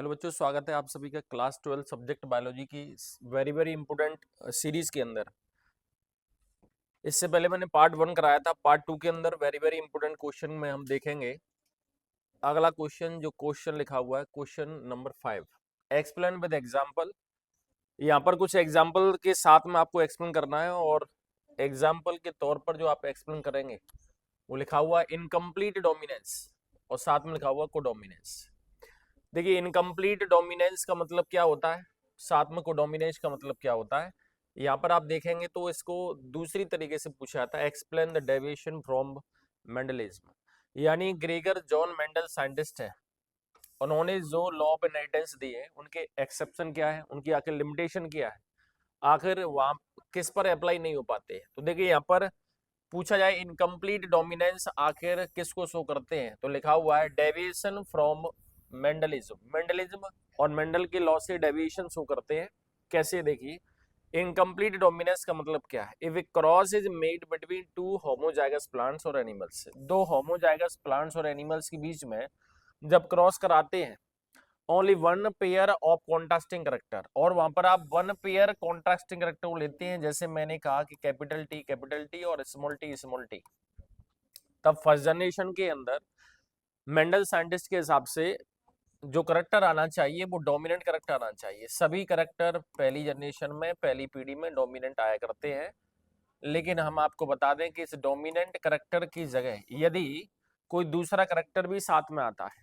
Hello बच्चों, स्वागत है आप सभी का क्लास 12 सब्जेक्ट बायोलॉजी की वेरी वेरी इंपॉर्टेंट सीरीज के अंदर। इससे पहले मैंने पार्ट 1 कराया था। पार्ट 2 के अंदर वेरी वेरी इंपॉर्टेंट क्वेश्चन में हम देखेंगे। अगला क्वेश्चन जो क्वेश्चन लिखा हुआ है, question number 5, explain with example. यहाँ पर कुछ एग्जाम्पल के साथ में आपको एक्सप्लेन करना है, और एग्जाम्पल के तौर पर जो आप एक्सप्लेन करेंगे वो लिखा हुआ है इनकम्प्लीट डोमिनेंस, और साथ में लिखा हुआ कोडोमिनेंस। देखिए, इनकम्प्लीट डोमिनेंस का मतलब क्या होता है, साथ में कोडोमिनेंस का मतलब क्या होता है। यहाँ पर आप देखेंगे तो इसको दूसरी तरीके से पूछा जाता है, explain the deviation from Mendelism. यानी ग्रेगर जॉन मेंडल साइंटिस्ट है, उन्होंने जो लॉ ऑफ इनहेरिटेंस दिए उनके एक्सेप्शन क्या है, उनकी आखिर लिमिटेशन क्या है, आखिर वहां किस पर अप्लाई नहीं हो पाते। तो देखिए, यहाँ पर पूछा जाए इनकम्प्लीट डोमिनेंस आखिर किसको शो करते हैं, तो लिखा हुआ है डेविएशन फ्रॉम मेंडलिज्म। मेंडलिज्म और मेंडल के लॉ से डेविएशन शो करते हैं। कैसे, देखिए, इनकम्प्लीट डोमिनेंस का मतलब क्या है, if A cross is made between two homozygous plants और एनिमल्स, दो होमोजाइगस प्लांट्स और एनिमल्स के बीच में जब क्रॉस कराते हैं, only one pair of contrasting character, और वहां पर आप वन पेयर कॉन्ट्रास्टिंग करेक्टर को लेते हैं, जैसे मैंने कहा कि कैपिटल टी और स्मॉल टी। तब फर्स्ट जनरेशन के अंदर मेंडल साइंटिस्ट के हिसाब से जो करेक्टर आना चाहिए वो डोमिनेंट करेक्टर आना चाहिए। सभी करेक्टर पहली जनरेशन में, पहली पीढ़ी में डोमिनेंट आया करते हैं, लेकिन हम आपको बता दें कि इस डोमिनेंट करेक्टर की जगह यदि कोई दूसरा करेक्टर भी साथ में आता है,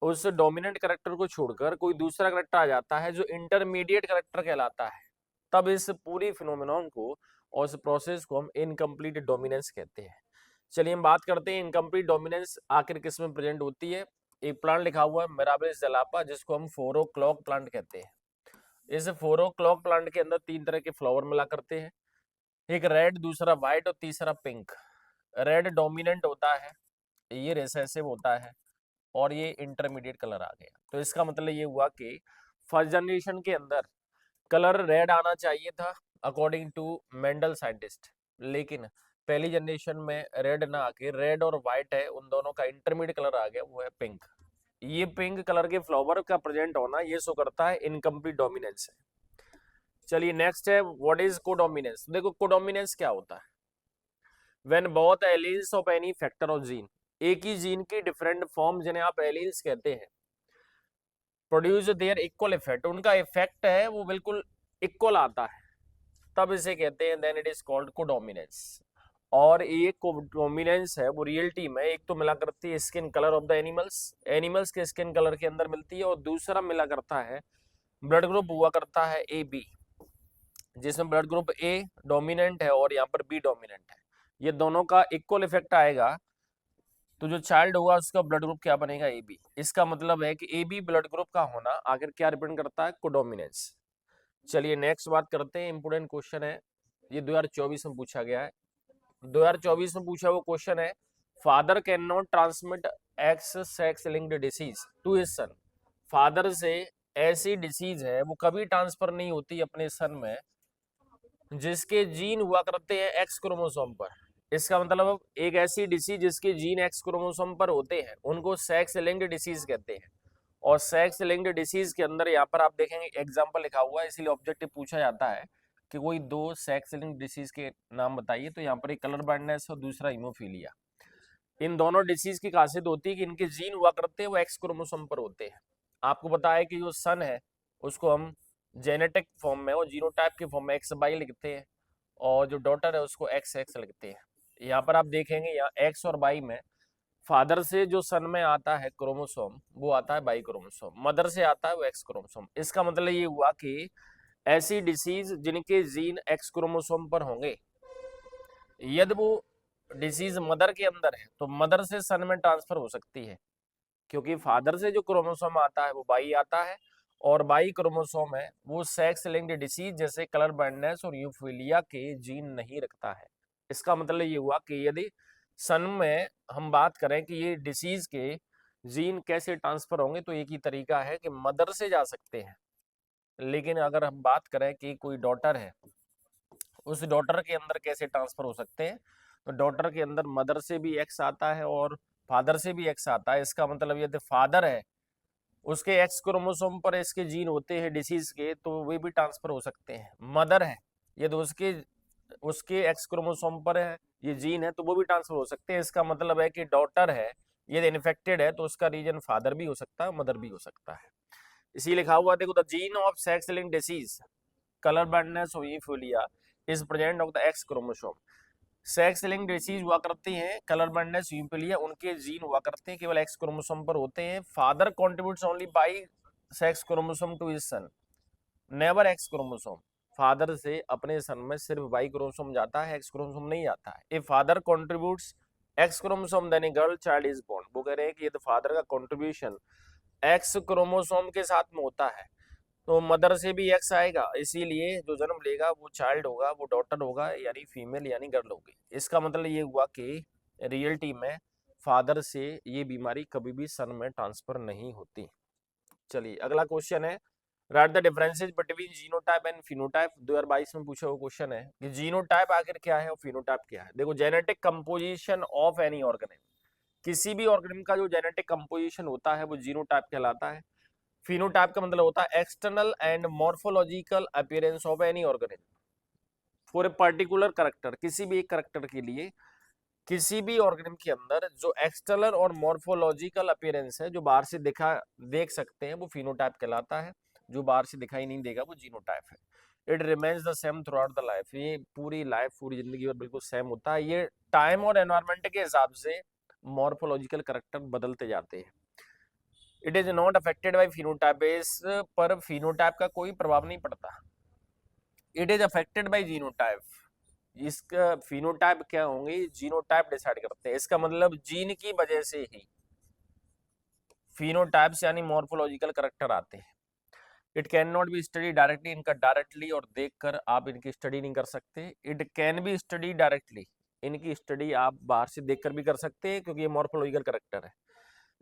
उस डोमिनेंट करेक्टर को छोड़कर कोई दूसरा करेक्टर आ जाता है जो इंटरमीडिएट करेक्टर कहलाता है, तब इस पूरी फिनोमिनॉन को और इस प्रोसेस को हम इनकम्प्लीट डोमिनेंस कहते हैं। चलिए हम बात करते हैं इनकम्प्लीट डोमिनेंस आखिर किस में प्रेजेंट होती है। एक प्लांट लिखा हुआ है मिराबिलिस जलापा, जिसको हम 4 o'clock प्लांट कहते हैं। इस 4 o'clock प्लांट के अंदर 3 तरह के फ्लावर मिला करते हैं, एक रेड, दूसरा व्हाइट और तीसरा पिंक। रेड डोमिनेंट होता है, ये रिसेसिव होता है, और ये इंटरमीडिएट कलर आ गया। तो इसका मतलब ये हुआ कि फर्स्ट जनरेशन के अंदर कलर रेड आना चाहिए था अकॉर्डिंग टू मेंडल साइंटिस्ट, लेकिन पहली जनरेशन में रेड ना आके रेड और व्हाइट है, उन दोनों का इंटरमीडिएट कलर आ गया, वो है पिंक। ये पिंक कलर के फ्लावर का प्रेजेंट होना ये शो करता है इनकम्प्लीट डोमिनेंस है। चलिए नेक्स्ट है व्हाट इज कोडोमिनेंस। देखो, कोडोमिनेंस क्या होता है, when both alleles of any factor of gene, एक ही जीन की डिफरेंट फॉर्म जिन्हें आप एलील्स कहते हैं, प्रोड्यूस देयर इक्वल इफेक्ट, उनका इफेक्ट है वो बिल्कुल इक्वल आता है, तब इसे कहते हैं then it is called codominance. और ये कोडोमिनेंस है वो रियलिटी में एक तो मिला करती है skin colour of the animals, animals के स्किन कलर के अंदर मिलती है, और दूसरा मिला करता है ब्लड ग्रुप हुआ करता है ए बी, जिसमें ब्लड ग्रुप ए डोमिनेंट है और यहाँ पर बी डोमिनेंट है। ये दोनों का इक्वल इफेक्ट आएगा, तो जो चाइल्ड होगा उसका ब्लड ग्रुप क्या बनेगा, ए बी। इसका मतलब है कि ए बी ब्लड ग्रुप का होना आखिर क्या रिप्रेजेंट करता है, कोडोमिनेंस। चलिए नेक्स्ट बात करते हैं, इंपोर्टेंट क्वेश्चन है, ये 2024 में पूछा गया है। 2024 में पूछा वो क्वेश्चन है, father can not transmit X sex linked disease to his son. Father से ऐसी डिसीज है वो कभी ट्रांसफर नहीं होती अपने सन में जिसके जीन हुआ करते हैं एक्स क्रोमोसोम पर। इसका मतलब एक ऐसी डिसीज जिसके जीन एक्स क्रोमोसोम पर होते हैं उनको सेक्स लिंक्ड डिसीज कहते हैं। और सेक्स लिंक्ड डिसीज के अंदर यहाँ पर आप देखेंगे एग्जांपल लिखा हुआ है, इसीलिए ऑब्जेक्टिव पूछा जाता है कि कोई दो सेक्स लिंक्ड डिसीज के नाम बताइए, तो यहाँ पर एक कलर ब्लाइंडनेस और दूसरा हीमोफीलिया। इन दोनों डिसीज की खासियत होती है कि इनके जीन हुआ करते हैं वो एक्स क्रोमोसोम पर होते हैं। आपको पता है कि जो सन है उसको हम जेनेटिक फॉर्म में और जीनोटाइप के फॉर्म में एक्स वाई लिखते हैं, और जो डॉटर है उसको एक्स एक्स लिखते हैं। यहाँ पर आप देखेंगे यहाँ एक्स और वाई में फादर से जो सन में आता है क्रोमोसोम वो आता है बाई क्रोमोसोम, मदर से आता है वो एक्स क्रोमोसोम। इसका मतलब ये हुआ कि ऐसी डिसीज जिनके जीन एक्स क्रोमोसोम पर होंगे, यदि वो डिसीज मदर के अंदर है तो मदर से सन में ट्रांसफर हो सकती है, क्योंकि फादर से जो क्रोमोसोम आता है वो बाई आता है, और बाई क्रोमोसोम है वो सेक्स लिंक्ड डिसीज जैसे कलर ब्लाइंडनेस और यूफिलिया के जीन नहीं रखता है। इसका मतलब ये हुआ कि यदि सन में हम बात करें कि ये डिसीज के जीन कैसे ट्रांसफर होंगे, तो एक ही तरीका है कि मदर से जा सकते हैं। लेकिन अगर हम बात करें कि कोई डॉटर है, उस डॉटर के अंदर कैसे ट्रांसफर हो सकते हैं, तो डॉटर के अंदर मदर से भी एक्स आता है और फादर से भी एक्स आता है। इसका मतलब यदि फादर है उसके एक्स क्रोमोसोम पर इसके जीन होते हैं डिसीज के, तो वे भी ट्रांसफर हो सकते हैं। मदर है ये तो उसके उसके एक्स क्रोमोसोम पर है ये जीन है, तो वो भी ट्रांसफर हो सकते हैं। इसका मतलब है कि डॉटर है ये इन्फेक्टेड है, तो उसका रीजन फादर भी हो सकता है, मदर भी हो सकता है। इसी लिखा हुआ देखो, the gene of sex linked disease colour blindness और haemophilia is present of the X chromosome. Sex linked disease हुआ करती हैं, कलर ब्लाइंडनेस, हीमोफिलिया, उनके जीन हुआ करते हैं केवल एक्स क्रोमोसोम पर होते हैं। Father contributes only by sex chromosome to his son, never X chromosome. फादर से अपने सन में सिर्फ वाई क्रोमोसोम जाता है, एक्स क्रोमोसोम नहीं आता है। If father contributes X chromosome then a girl child is born. वो कह रहे हैं कि ये तो फादर का कंट्रीब्यूशन एक्स क्रोमोसोम के साथ में होता है, तो मदर से भी एक्स आएगा, इसीलिए जो जन्म लेगा वो चाइल्ड होगा, वो डॉटर होगा, यानी फीमेल यानी गर्ल होगी। इसका मतलब ये हुआ कि रियलिटी में फादर से ये बीमारी कभी भी सन में ट्रांसफर नहीं होती। चलिए अगला क्वेश्चन है, right the differences between genotype and phenotype. 2022 में पूछा हुआ क्वेश्चन है कि जीनोटाइप आखिर क्या है और फिनोटाइप क्या है। देखो, genetic composition of any organism, किसी भी ऑर्गेनिज्म का जो जेनेटिक कंपोजिशन होता है वो जीनोटाइप कहलाता है। फिनोटाइप का मतलब होता है external and morphological appearance of any organism for a particular character. किसी भी एक करेक्टर के लिए किसी भी ऑर्गेनिज्म के अंदर जो एक्सटर्नल और मॉर्फोलॉजिकल अपीयरेंस है, जो बाहर से देख सकते हैं, वो फिनोटाइप कहलाता है। जो बाहर से दिखाई नहीं देगा वो जीनोटाइप है। It remains the same through out the life, ये पूरी लाइफ पूरी जिंदगी और बिल्कुल सेम होता है। ये टाइम और एनवायरमेंट के हिसाब से मॉर्फोलॉजिकल करेक्टर बदलते जाते हैं। It is not affected by phenotype, इस पर फिनोटाइप का कोई प्रभाव नहीं पड़ता। It is affected by genotype, इसका फिनोटाइप क्या होंगे, जीनोटाइप डिसाइड करते हैं। इसका मतलब जीन की वजह से ही फिनोटाइप्स यानी मॉर्फोलॉजिकल करेक्टर आते हैं। It can not be study directly, इनका डायरेक्टली और देखकर आप इनकी स्टडी नहीं कर सकते। It can be study directly, इनकी स्टडी आप बाहर से देखकर भी कर सकते हैं क्योंकि ये मॉर्फोलॉजिकल करेक्टर है।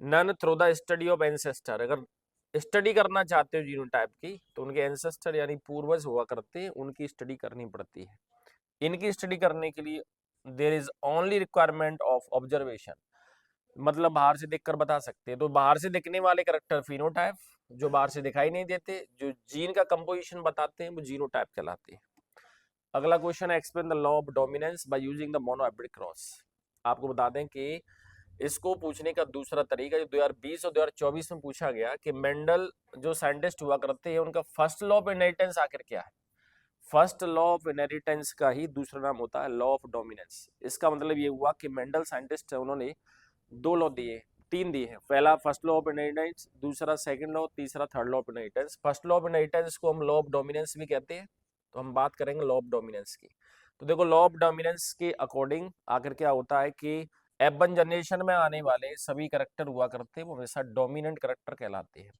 None through the study of ancestor, अगर स्टडी करना चाहते हो जीनोटाइप की तो उनके एंसेस्टर यानी पूर्वज हुआ करते हैं, उनकी स्टडी करनी पड़ती है। इनकी स्टडी करने के लिए there is only requirement of observation, मतलब बाहर से देखकर बता सकते हैं। तो बाहर से दिखने वाले करेक्टर फिनोटाइप, जो बाहर से दिखाई नहीं देते, जो जीन का कंपोजिशन बताते हैं, वो जीनोटाइप कहलाते हैं। अगला क्वेश्चन है, explain the law of dominance by using the monohybrid cross. आपको बता दें कि इसको पूछने का दूसरा तरीका जो 2020 और 2024 में पूछा गया कि मेंडल जो साइंटिस्ट हुआ करते हैं उनका फर्स्ट लॉ ऑफ इनहेरिटेंस आखिर क्या है। फर्स्ट लॉ ऑफ इनहेरिटेंस का ही दूसरा नाम होता है लॉ ऑफ डोमिनेंस। इसका मतलब ये हुआ कि मेंडल साइंटिस्ट है, उन्होंने दो लॉ दिए, तीन दिए हैं। पहला फर्स्ट लॉ ऑफ इनहेरिटेंस, दूसरा सेकंड लॉ, तीसरा third law of inheritance. First law of inheritance को हम लॉ ऑफ डोमिनेंस भी कहते हैं, तो हम बात करेंगे लॉ ऑफ डोमिनेंस की। तो देखो, लॉ ऑफ डोमिनेंस के अकॉर्डिंग आखिर क्या होता है कि F1 जनरेशन में आने वाले सभी करेक्टर हुआ करते हैं वो हमेशा डोमिनेंट करेक्टर कहलाते हैं,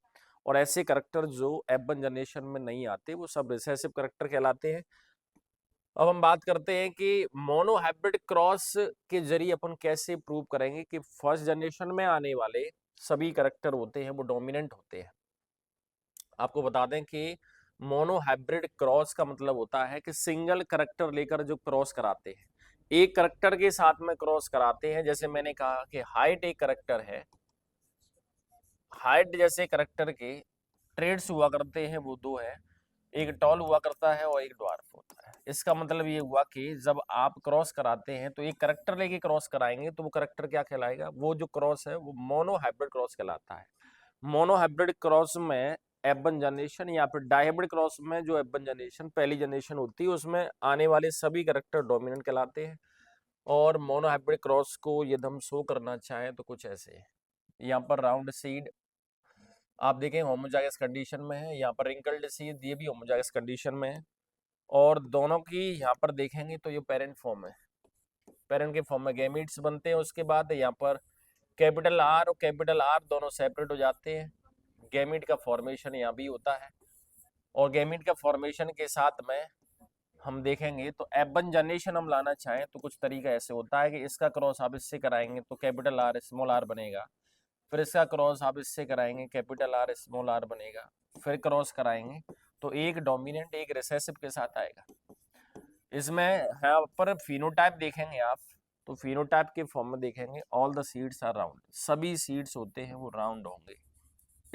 और ऐसे करेक्टर जो F1 जनरेशन में नहीं आते वो सब रिसेसिव करेक्टर कहलाते हैं। अब हम बात करते हैं कि मोनोहाइब्रिड क्रॉस के जरिए अपन कैसे प्रूव करेंगे कि फर्स्ट जनरेशन में आने वाले सभी करेक्टर होते हैं वो डोमिनेंट होते हैं। आपको बता दें कि मोनोहाइब्रिड क्रॉस का मतलब होता है कि सिंगल करेक्टर लेकर जो क्रॉस कराते हैं, एक करेक्टर के साथ में क्रॉस कराते हैं। जैसे मैंने कहा कि हाइट एक करेक्टर है, हाइट जैसे करेक्टर के ट्रेड्स हुआ करते हैं वो दो है, एक टॉल हुआ करता है और एक ड्वार्फ होता है। इसका मतलब ये हुआ कि जब आप क्रॉस कराते हैं तो एक करेक्टर लेके क्रॉस कराएंगे तो वो करेक्टर क्या कहलाएगा, वो जो क्रॉस है वो मोनोहाइब्रिड क्रॉस कहलाता है। मोनोहाइब्रिड क्रॉस में F1 जनरेशन या फिर डाइहाइब्रिड क्रॉस में जो F1 जनरेशन पहली जनरेशन होती है उसमें आने वाले सभी करेक्टर डोमिनेंट कहलाते हैं। और मोनोहाइब्रिड क्रॉस को यदि हम शो करना चाहें तो कुछ ऐसे है, यहाँ पर राउंड सीड आप देखें होमोजाइगस कंडीशन में है, यहाँ पर रिंकल्ड सीड ये भी होमोजाइगस कंडीशन में है, और दोनों की यहाँ पर देखेंगे तो ये पेरेंट फॉर्म है, पेरेंट के फॉर्म में गैमीट्स बनते हैं। उसके बाद यहाँ पर कैपिटल आर और कैपिटल आर दोनों सेपरेट हो जाते हैं, गैमीट का फॉर्मेशन यहाँ भी होता है। और गैमीट का फॉर्मेशन के साथ में हम देखेंगे तो F1 जनरेशन हम लाना चाहें तो कुछ तरीका ऐसे होता है कि इसका क्रॉस आप इससे कराएंगे तो कैपिटल आर स्मॉल आर बनेगा, फिर इसका क्रॉस आप इससे कराएंगे कैपिटल आर स्मॉल आर बनेगा, फिर क्रॉस कराएंगे तो एक डोमिनेंट एक रिसेसिव के साथ आएगा। इसमें यहाँ पर फिनोटाइप देखेंगे आप तो फिनोटाइप के फॉर्म में देखेंगे all the seeds are round, सभी सीड्स होते हैं वो राउंड होंगे।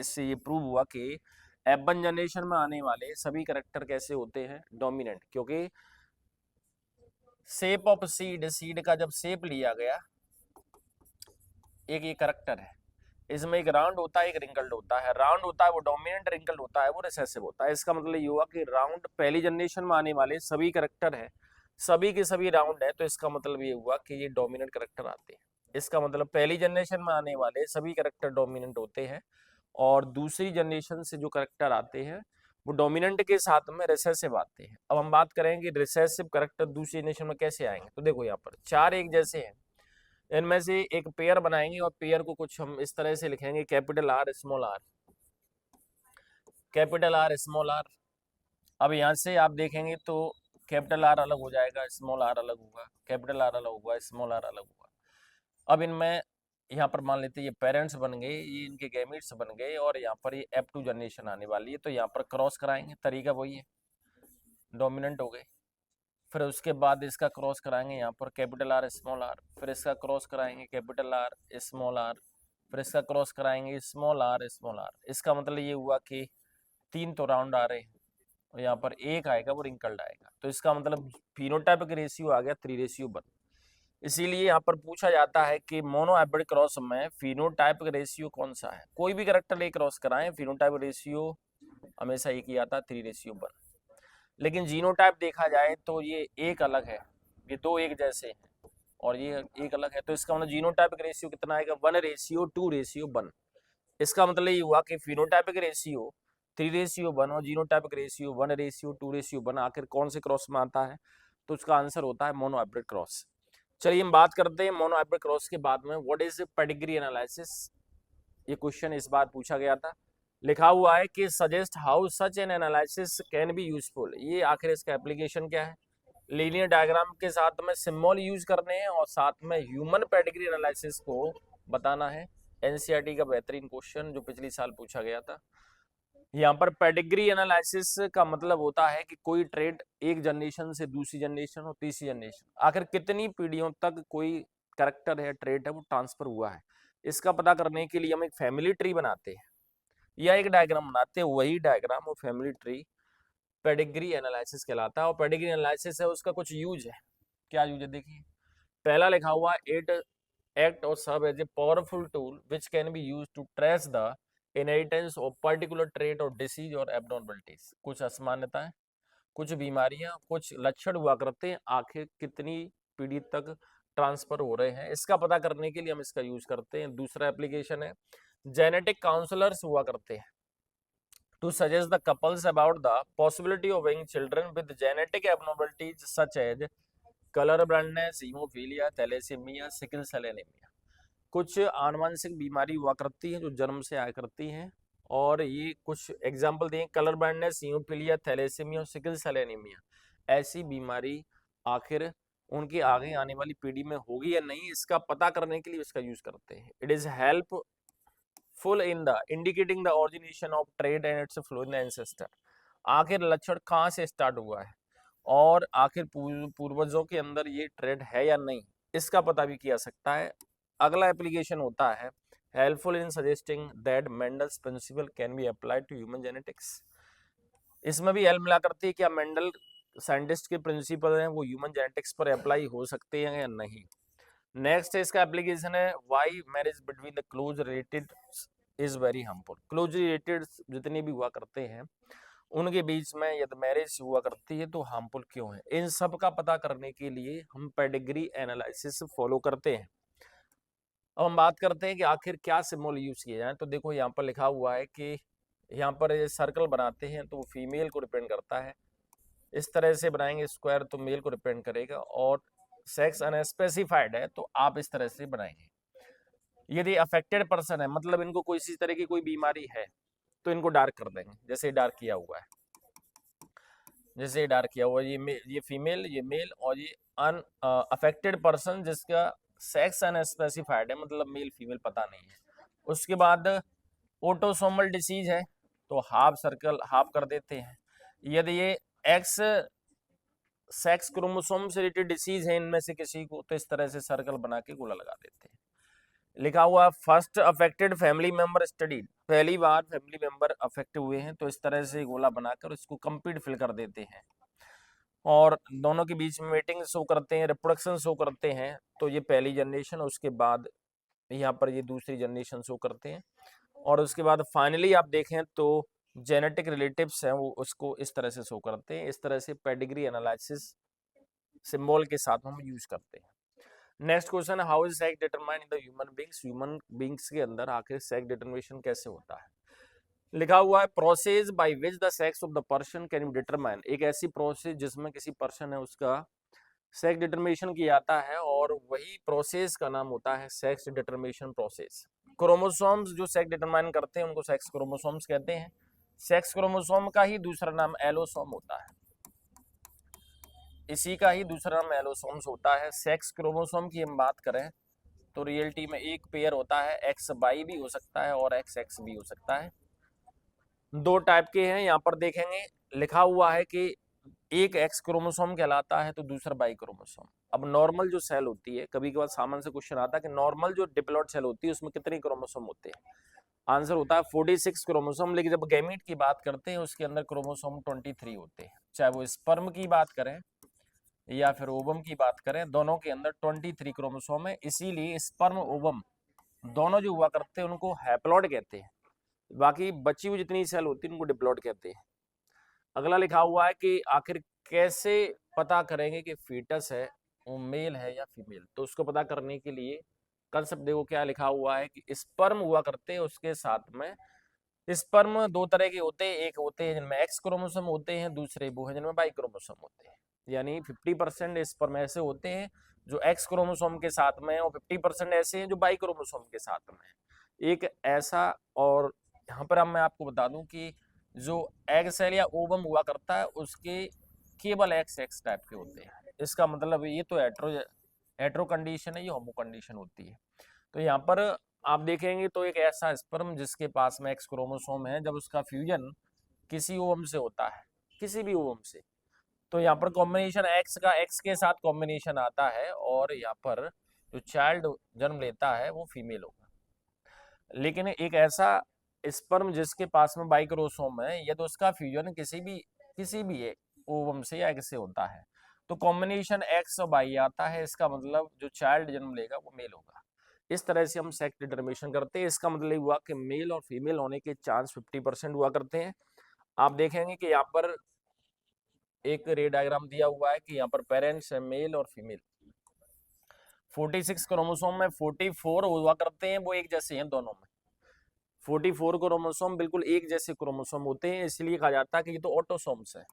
इससे ये प्रूव हुआ कि F1 जनरेशन में आने वाले सभी कैरेक्टर कैसे होते हैं, डोमिनेंट, क्योंकि शेप ऑफ सीड, सीड का जब शेप लिया गया, एक ये कैरेक्टर है, इसमें एक राउंड होता है, एक रिंकल्ड होता है। राउंड होता है वो डोमिनेंट, रिंकल्ड होता है वो रिसेसिव होता है। इसका मतलब ये हुआ कि राउंड पहली जनरेशन में आने वाले सभी कैरेक्टर है, सभी के सभी राउंड है, तो इसका मतलब ये हुआ कि ये डोमिनेंट कैरेक्टर आते हैं। इसका मतलब पहली जनरेशन में आने वाले सभी कैरेक्टर डोमिनेंट होते हैं, और दूसरी जनरेशन से जो कैरेक्टर आते हैं वो डोमिनेंट के साथ में रिसेसिव आते हैं। अब हम बात करेंगे रिसेसिव कैरेक्टर दूसरी जनरेशन में कैसे आएंगे। तो देखो यहाँ पर चार एक जैसे हैं, इनमें से एक पेयर बनाएंगे और पेयर को कुछ हम इस तरह से लिखेंगे, capital R small R, capital R small R. अब यहाँ से आप देखेंगे तो कैपिटल आर अलग हो जाएगा, स्मॉल आर अलग होगा, कैपिटल आर अलग होगा, स्मॉल आर अलग होगा। अब इनमें यहाँ पर मान लेते हैं ये पेरेंट्स बन गए, ये इनके गैमीट्स बन गए, और यहाँ पर ये F2 जनरेशन आने वाली है, तो यहाँ पर क्रॉस कराएंगे, तरीका वही है, डोमिनेंट हो गए। फिर उसके बाद इसका क्रॉस कराएंगे यहाँ पर कैपिटल आर स्मॉल आर, फिर इसका क्रॉस कराएंगे कैपिटल आर स्मॉल आर, फिर इसका क्रॉस कराएंगे स्मॉल आर स्मॉल आर। इसका मतलब ये हुआ कि तीन तो राउंड आ रहे हैं, और यहाँ पर एक आएगा वो रिंकल्ड आएगा, तो इसका मतलब फिनोटाइपिक रेशियो आ गया 3:1। इसीलिए यहाँ पर पूछा जाता है कि मोनो हाइब्रिड क्रॉस में फिनोटाइपिक रेशियो कौन सा है। कोई भी कैरेक्टर एक क्रॉस कराएं, फिनोटाइपिक रेशियो हमेशा एक ही आता है, 3:1। लेकिन जीनोटाइप देखा जाए तो ये एक अलग है, ये दो एक जैसे हैं और ये एक अलग है, तो इसका मतलब जीनोटाइपिक रेशियो कितना आएगा, 1:2:1। इसका मतलब ये हुआ कि फिनोटाइपिक रेशियो 3:1 और जीनोटाइपिक रेशियो 1:2:1। आखिर कौन से क्रॉस में आता है, तो उसका आंसर होता है मोनो हाइब्रिड क्रॉस। चलिए हम बात करते हैं मोनो हाइब्रिड क्रॉस के बाद में, व्हाट इज पेडिग्री एनालिसिस। ये क्वेश्चन इस बार पूछा गया था, लिखा हुआ है कि suggest how such an analysis can be useful. ये आखिर इसका एप्लीकेशन क्या है, लीनियर डायग्राम के साथ में सिंबल यूज करने हैं और साथ में ह्यूमन पेडिग्री एनालिसिस को बताना है। एनसीईआरटी का बेहतरीन क्वेश्चन जो पिछले साल पूछा गया था। यहाँ पर पेडिग्री एनालिसिस का मतलब होता है कि कोई ट्रेड एक जनरेशन से दूसरी जनरेशन और तीसरी जनरेशन, आखिर कितनी पीढ़ियों तक कोई कैरेक्टर है, ट्रेड है, वो ट्रांसफर हुआ है, इसका पता करने के लिए हम एक फैमिली ट्री बनाते हैं या एक डायग्राम बनाते हैं। वही डायग्राम और फैमिली ट्री पेडिग्री एनालिसिस कहलाता है। और पेडिग्री एनालिसिस है उसका कुछ यूज है, क्या यूज है देखिए। पहला लिखा हुआ it act or serve as a powerful tool which can be use to trace the inheritance of particular trait or disease or abnormalities. कुछ असमानताएं, कुछ बीमारियां, कुछ लक्षण हुआ करते हैं, आखिर कितनी पीढ़ी तक ट्रांसफर हो रहे हैं, इसका पता करने के लिए हम इसका यूज करते हैं। दूसरा एप्लीकेशन है जेनेटिक काउंसलर्स हुआ करते हैं to suggest the couples about the possibility of having children with genetic abnormalities such as color blindness, hemophilia, thalassemia, sickle cell anemia। कुछ आनुवंशिक बीमारी हुआ करती है जो जन्म से आया करती हैं, और ये कुछ एग्जाम्पल दें, कलर ब्लाइंडनेस, हीमोफीलिया, थैलेसीमिया और सिकल सेल एनीमिया। ऐसी बीमारी आखिर उनके आगे आने वाली पीढ़ी में होगी या नहीं, इसका पता करने के लिए इसका यूज करते हैं। It is help full in the indicating the origination of trade and it's flow in the ancestor. आखिर लक्षण कहाँ से स्टार्ट हुआ है और आखिर पूर्वजों के अंदर ये ट्रेड है या नहीं, इसका पता भी किया सकता है। अगला एप्लीकेशन होता है helpful in suggesting that Mendel's principle can be applied to human genetics. इसमें भी हेल्प मिला करती है, क्या मेंडल साइंटिस्ट के प्रिंसिपल हैं वो ह्यूमन जेनेटिक्स पर अप्लाई हो सकते हैं या नहीं। नेक्स्ट इसका एप्लीकेशन है why marriage between the close related is very harmful. Close related जितने भी हुआ करते हैं उनके बीच में यदि मैरिज हुआ करती है तो हार्मफुल क्यों है, इन सब का पता करने के लिए हम पेडिग्री एनालिसिस फॉलो करते हैं। अब हम बात करते हैं कि आखिर क्या सिंबल यूज किए जाए। तो देखो यहाँ पर लिखा हुआ है कि यहाँ पर ये सर्कल बनाते हैं तो वो फीमेल को रिप्रेजेंट करता है, इस तरह से बनाएंगे स्क्वायर तो मेल को रिप्रेजेंट करेगा, और सेक्स अनस्पेसिफाइड है तो आप इस तरह से बनाएंगे। यदि अफेक्टेड पर्सन है मतलब इनको कोई इसी तरह की कोई बीमारी है तो इनको डार्क कर देंगे, जैसे डार्क किया हुआ है, जैसे डार्क किया हुआ ये फीमेल, ये मेल, और ये अन अफेक्टेड पर्सन जिसका सेक्स अनस्पेसिफाइड है मतलब मेल फीमेल पता नहीं है। उसके बाद ऑटोसोमल डिसीज है तो हाफ सर्कल हाफ कर देते हैं। यदि ये एक्स सेक्स क्रोमोसोम से रिलेटेड डिसीज है इनमें से किसी को तो इस तरह से सर्कल बना के गोला लगा देते हैं। लिखा हुआ first affected family member studied, पहली बार फैमिली मेंबर अफेक्ट हुए हैं, तो इस तरह से गोला बनाकर इसको कंप्लीट फिल कर देते हैं और दोनों के बीच में मीटिंग शो करते हैं, रिप्रोडक्शन शो करते हैं, तो ये पहली जनरेशन, उसके बाद यहाँ पर ये दूसरी जनरेशन शो करते हैं और उसके बाद फाइनली आप देखें तो जेनेटिक रिलेटिव्स हैं वो उसको इस तरह से शो करते हैं। इस तरह से पेडिग्री एनालिसिस सिंबल के साथ हम यूज करते हैं। Next question, how is sex determined in the human beings के अंदर आखिर सेक्स डिटरमिनेशन कैसे होता है। लिखा हुआ है process by which the sex of the person can be determine, एक ऐसी प्रोसेस जिसमें किसी पर्सन है उसका सेक्स डिटरमिनेशन किया जाता है और वही प्रोसेस का नाम होता है सेक्स डिटरमिनेशन प्रोसेस। क्रोमोसोम्स जो सेक्स डिटरमाइन करते हैं उनको सेक्स क्रोमोसोम्स कहते हैं। सेक्स क्रोमोसोम का ही दूसरा नाम एलोसोम होता है, इसी का ही दूसरा नाम एलोसोम्स होता है। सेक्स क्रोमोसोम की हम बात करें तो रियलिटी में एक पेयर होता है, एक्स वाई भी हो सकता है और एक्स एक्स भी हो सकता है। दो टाइप के हैं यहाँ पर देखेंगे, लिखा हुआ है कि एक एक्स क्रोमोसोम कहलाता है तो दूसरा वाई क्रोमोसोम। अब नॉर्मल जो सेल होती है, कभी कभार सामान्य से क्वेश्चन आता है कि नॉर्मल जो डिप्लॉइड सेल होती है उसमें कितने क्रोमोसोम होते हैं, आंसर होता है 46 क्रोमोसोम। लेकिन जब गैमीट की बात करते हैं उसके अंदर क्रोमोसोम 23 होते हैं। चाहे वो स्पर्म की बात करें या फिर ओवम की बात करें, दोनों के अंदर 23 क्रोमोसोम है। इसीलिए स्पर्म ओवम दोनों जो हुआ करते हैं उनको हैप्लॉइड कहते हैं, बाकी बची हुई जितनी सेल होती है उनको डिप्लॉइड कहते हैं। अगला लिखा हुआ है कि आखिर कैसे पता करेंगे कि फीटस है वो मेल है या फीमेल, तो उसको पता करने के लिए कंसेप्ट देखो क्या लिखा हुआ है कि स्पर्म हुआ करते हैं, उसके साथ में स्पर्म दो तरह के होते हैं, एक होते हैं जिनमें एक्स क्रोमोसोम होते हैं, दूसरे वो है जिनमें वाई क्रोमोसोम होते हैं। यानी 50% स्पर्म ऐसे होते हैं जो एक्स क्रोमोसोम के साथ में और 50% ऐसे हैं जो वाई क्रोमोसोम के साथ में। एक ऐसा, और यहाँ पर मैं आपको बता दूं कि जो एग सेल या ओवम हुआ करता है उसके केवल एक्स एक्स टाइप के होते हैं। इसका मतलब ये तो हेट्रो कंडीशन है, ये होमो कंडीशन होती है। तो यहाँ पर आप देखेंगे तो एक ऐसा स्पर्म जिसके पास में एक्स क्रोमोसोम है, जब उसका फ्यूजन किसी ओवम से होता है, किसी भी ओवम से, तो यहाँ पर कॉम्बिनेशन एक्स का एक्स के साथ कॉम्बिनेशन आता है और यहाँ पर जो चाइल्ड जन्म लेता है वो फीमेल होगा। लेकिन एक ऐसा स्पर्म जिसके पास में वाई क्रोमोसोम है, यदि उसका फ्यूजन किसी भी ओवम से या एग से होता है तो कॉम्बिनेशन एक्स और वाई आता है, इसका मतलब जो चाइल्ड जन्म लेगा वो मेल होगा। इस तरह से हम सेक्स डिटरमिनेशन करते हैं। इसका मतलब हुआ कि मेल और फीमेल होने के चांस 50% हुआ करते हैं। आप देखेंगे कि यहाँ पर एक रे डायग्राम दिया हुआ है कि यहाँ पर पेरेंट्स है मेल और फीमेल। 46 क्रोमोसोम में 44 हुआ करते हैं, वो एक जैसे हैं दोनों में। 44 क्रोमोसोम बिल्कुल एक जैसे क्रोमोसोम होते हैं, इसलिए कहा जाता है कि ये तो ऑटोसोम्स है,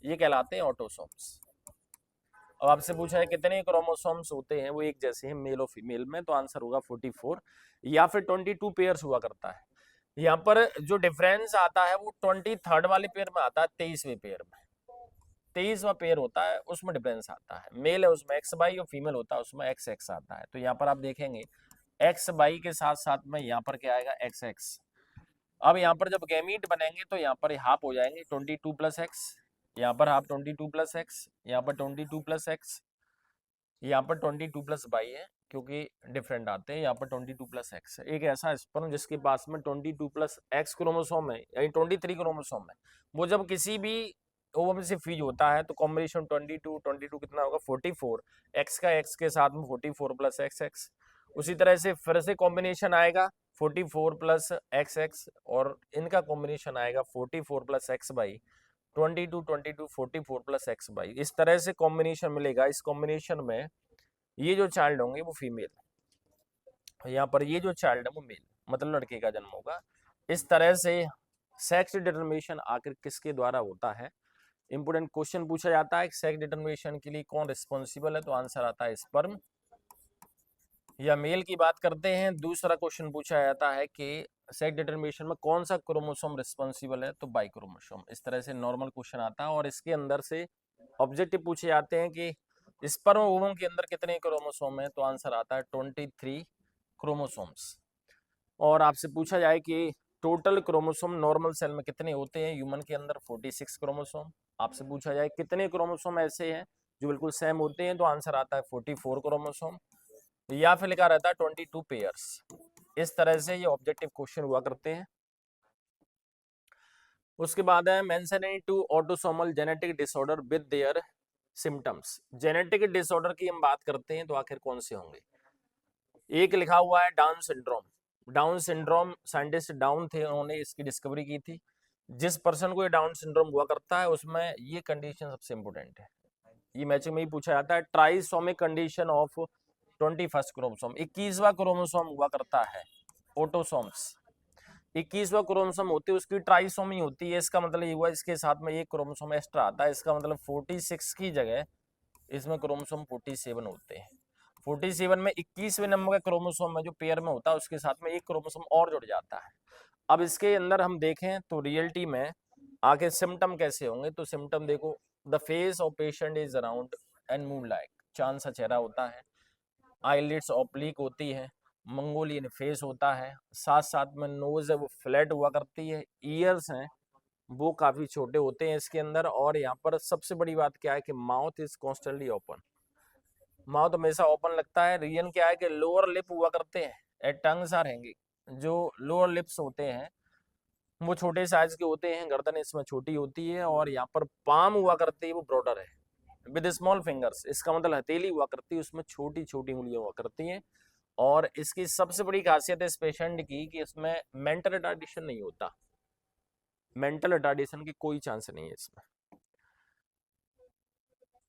ये कहलाते हैं ऑटोसोम्स। अब आपसे पूछा है कितने क्रोमोसोम्स होते हैं वो एक जैसे हैं मेल और फीमेल में, तो आंसर होगा 44 या फिर 22 पेयर्स हुआ करता है। यहाँ पर जो डिफरेंस आता है वो 23rd वाले पेयर में आता है, 23वें पेयर में 23वां पेयर होता है उसमें डिफरेंस आता है। मेल है उसमें एक्स बाई और फीमेल होता है उसमें एक्स एक्स आता है। तो यहाँ पर आप देखेंगे एक्स बाई के साथ साथ में यहाँ पर क्या आएगा एक्स एक्स। अब यहाँ पर जब गैमीट बनेंगे तो यहाँ पर हाफ हो जाएंगे 22 प्लस एक्स, यहाँ पर हाफ 22 प्लस एक्स, यहाँ पर 22 प्लस एक्स, यहाँ पर 22 प्लस वाई है क्योंकि डिफरेंट आते हैं। यहाँ पर 22 प्लस एक्स है। एक ऐसा स्पर्म जिसके पास में 22 प्लस एक्स क्रोमोसोम है यानी 23 क्रोमोसोम है, वो जब किसी भी ओवम से फ्यूज होता है तो कॉम्बिनेशन 22 कितना होगा 44, एक्स का एक्स के साथ में 44 प्लस एक्स एक्स। उसी तरह से फिर से कॉम्बिनेशन आएगा 44 प्लस एक्स एक्स और इनका कॉम्बिनेशन आएगा 44 plus x by 22 44 plus x by. इस तरह से कॉम्बिनेशन मिलेगा। इस कॉम्बिनेशन में ये जो चाइल्ड होंगे वो फीमेल, यहाँ पर ये जो चाइल्ड है वो मेल, मतलब लड़के का जन्म होगा। इस तरह से सेक्स डिटरमिनेशन आखिर किसके द्वारा होता है। इंपोर्टेंट क्वेश्चन पूछा जाता है सेक्स डिटरमिनेशन के लिए कौन रिस्पॉन्सिबल है, तो आंसर आता है स्पर्म या मेल की बात करते हैं। दूसरा क्वेश्चन पूछा जाता है कि सेक्स डिटरमिनेशन में कौन सा क्रोमोसोम रिस्पॉन्सिबल है, तो बाई क्रोमोसोम। इस तरह से नॉर्मल क्वेश्चन आता है और इसके अंदर से ऑब्जेक्टिव पूछे जाते हैं कि स्पर्म ओवम के अंदर कितने क्रोमोसोम है, तो आंसर आता है 23 क्रोमोसोम्स। और आपसे पूछा जाए कि टोटल क्रोमोसोम नॉर्मल सेल में कितने होते हैं, ह्यूमन के अंदर 46 क्रोमोसोम। आपसे पूछा जाए कितने क्रोमोसोम ऐसे हैं जो बिल्कुल सेम होते हैं, तो आंसर आता है 44 क्रोमोसोम। या फिर लिखा रहता है 22 पेयर्स। इस तरह से ये ऑब्जेक्टिव क्वेश्चन हुआ करते हैं। उसके बाद है mention any two autosomal genetic disorder with their symptoms. Genetic disorder की हम बात करते हैं तो आखिर कौन से होंगे। एक लिखा हुआ है down syndrome. Down syndrome scientist down थे, उन्होंने इसकी डिस्कवरी की थी। जिस पर्सन को ये डाउन सिंड्रोम हुआ करता है उसमें ये कंडीशन सबसे इंपॉर्टेंट है। ये मैचिंग में ही पूछा जाता है। Trisomic condition of 21st chromosome, 21वां क्रोमोसोम हुआ करता है। ऑटोसोम्स 21वां क्रोमोसोम होती है, उसकी ट्राइसोमी होती है। इसका मतलब ये हुआ इसके साथ में एक क्रोमोसोम एक्स्ट्रा आता है। इसका मतलब 46 की जगह इसमें क्रोमोसोम 47 होते हैं। 47 में 21वें नंबर का क्रोमोसोम में जो पेयर में होता है उसके साथ में एक क्रोमोसोम और जुड़ जाता है। अब इसके अंदर हम देखें तो रियलिटी में आगे सिम्टम कैसे होंगे, तो सिम्टम देखो, the face of patient is round and moon like, चांद सा चेहरा होता है। आईलिड्स ऑब्लिक होती है, मंगोलियन फेस होता है, साथ साथ में नोज है वो फ्लैट हुआ करती है, ईयर्स हैं वो काफी छोटे होते हैं इसके अंदर। और यहाँ पर सबसे बड़ी बात क्या है कि mouth is constantly open, mouth हमेशा ओपन लगता है। रीजन क्या है कि लोअर लिप हुआ करते हैं, एट टंग्स आर हैंगिंग। जो लोअर लिप्स होते हैं वो छोटे साइज के होते हैं, गर्दन इसमें छोटी होती है, और यहाँ पर पाम हुआ करती है वो ब्रॉडर है विद स्मॉल फिंगर्स। इसका मतलब हथेली हुआ करती है, उसमें छोटी छोटी उंगलियां हुआ करती हैं। और इसकी सबसे बड़ी खासियत है इस पेशेंट की कि इसमें मेंटल रिटार्डेशन नहीं होता। मेंटल रिटार्डेशन की कोई चांस नहीं है इसमें।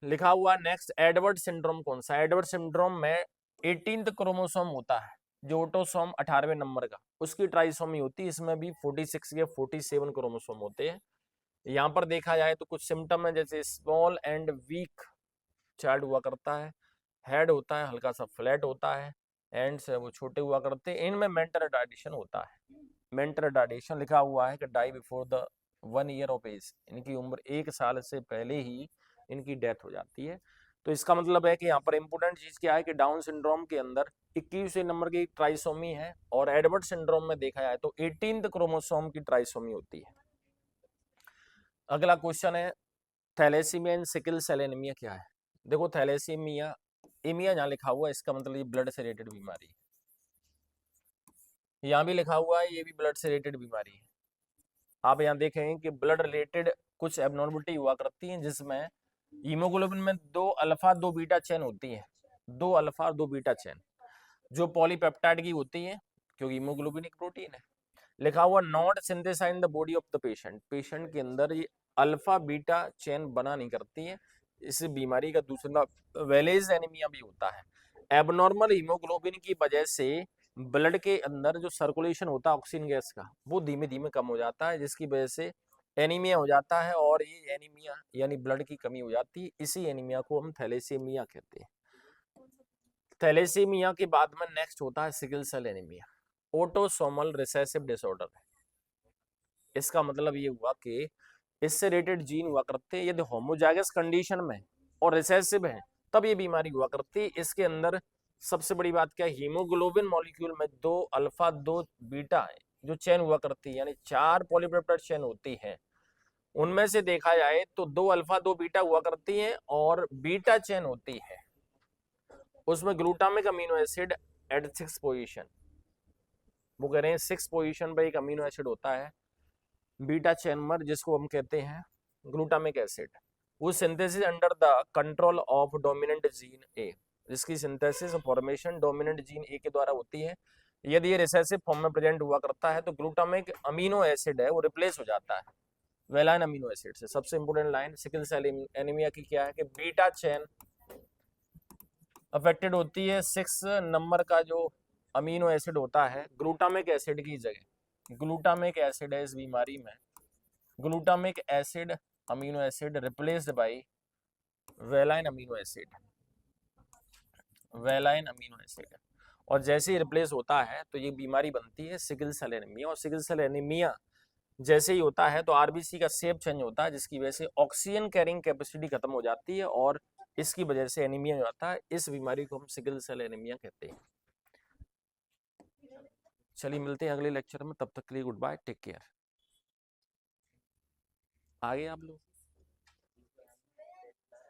लिखा हुआ नेक्स्ट एडवर्ड सिंड्रोम कौन सा। एडवर्ड सिंड्रोम में 18th क्रोमोसोम होता है, जो ऑटोसोम 18वें नंबर का, उसकी ट्राइसोमी होती है। इसमें भी 46 या 47 क्रोमोसोम होते हैं। यहाँ पर देखा जाए तो कुछ सिम्टम है, जैसे स्मॉल एंड वीक चाइल्ड हुआ करता है, हेड होता है हल्का सा फ्लैट होता है, एंड्स है वो छोटे हुआ करते हैं। इनमें मेंटल रिटार्डेशन होता है। मेंटल रिटार्डेशन लिखा हुआ है कि die before the 1 year of age, इनकी उम्र 1 साल से पहले ही इनकी डेथ हो जाती है। तो इसका मतलब है कि यहाँ पर इंपॉर्टेंट चीज क्या है कि डाउन सिंड्रोम के अंदर 21वें नंबर की ट्राइसोमी है, और एडवर्ड सिंड्रोम में देखा जाए तो 18th क्रोमोसोम की ट्राइसोमी होती है। अगला क्वेश्चन है thalassaemia and sickle cell anaemia क्या है। देखो थैलेसीमिया, एमिया जहाँ लिखा हुआ है इसका मतलब ये ब्लड से रिलेटेड बीमारी है। यहाँ भी लिखा हुआ है ये भी ब्लड से रिलेटेड बीमारी है। आप यहाँ देखेंगे कि ब्लड रिलेटेड कुछ एबनॉर्मलिटी हुआ करती है, जिसमें हीमोग्लोबिन में 2 अल्फा 2 बीटा चेन होती है, 2 अल्फा और 2 बीटा चेन जो पॉलीपेप्टाइड की होती है, क्योंकि हीमोग्लोबिन एक प्रोटीन है। लिखा हुआ not synthesise in the body of the patient, patient के अंदर ये अल्फा बीटा चेन बना नहीं करती है। इस बीमारी का दूसरा वेलेज एनीमिया भी होता है। एबनॉर्मल हीमोग्लोबिन की वजह से ब्लड के अंदर जो सर्कुलेशन होता है ऑक्सीजन गैस का, वो धीमे धीमे कम हो जाता है, जिसकी वजह से एनीमिया हो जाता है, और ये एनीमिया यानी ब्लड की कमी हो जाती है। इसी एनीमिया को हम थैलेसीमिया कहते हैं। थैलेसीमिया के बाद में नेक्स्ट होता है sickle cell anaemia, autosomal recessive disorder है। इसका मतलब ये हुआ कि इससे रिलेटेड जीन हुआ करते हैं, यदि होमोजाइगस कंडीशन में और रिसेसिव है तब ये बीमारी हुआ करती है। इसके अंदर सबसे बड़ी बात क्या है, हीमोग्लोबिन मॉलिक्यूल में 2 अल्फा 2 बीटा है जो चेन हुआ करती है, यानी 4 पॉलीपेप्टाइड चेन होती है। उनमें से देखा जाए तो 2 अल्फा 2 बीटा हुआ करती है और बीटा चेन होती है, उसमें glutamic amino acid at 6 position, वो कह रहे हैं 6 पोजिशन पर एक अमीनो एसिड होता है बीटा चेनमर, जिसको हम कहते हैं ग्लूटामिक एसिड। वो synthesis under the control of dominant gene A, जिसकी synthesis formation dominant gene A के द्वारा होती है। यदि ये रिसेसिव फॉर्म में प्रेजेंट हुआ करता है तो ग्लूटामिक अमीनो एसिड है वो रिप्लेस हो जाता है वेलाइन अमीनो एसिड से। सबसे important line sickle cell anaemia की क्या है कि बीटा चेन अफेक्टेड होती है, 6 नंबर का जो अमीनो एसिड होता है ग्लूटामिक एसिड की जगह ग्लूटामिक एसिड है इस बीमारी में, glutamic acid amino acid replaced by valine amino acid, valine amino acid. और जैसे ही रिप्लेस होता है तो ये बीमारी बनती है सिकल सेल एनीमिया। और सिकल सेल एनीमिया जैसे ही होता है तो आरबीसी का शेप चेंज होता है, जिसकी वजह से ऑक्सीजन कैरिंग कैपेसिटी खत्म हो जाती है और इसकी वजह से एनीमिया हो जाता है। इस बीमारी को हम सिकल सेल एनीमिया कहते हैं। चलिए मिलते हैं अगले लेक्चर में, तब तक के लिए गुड बाय, टेक केयर। आगे आप लोग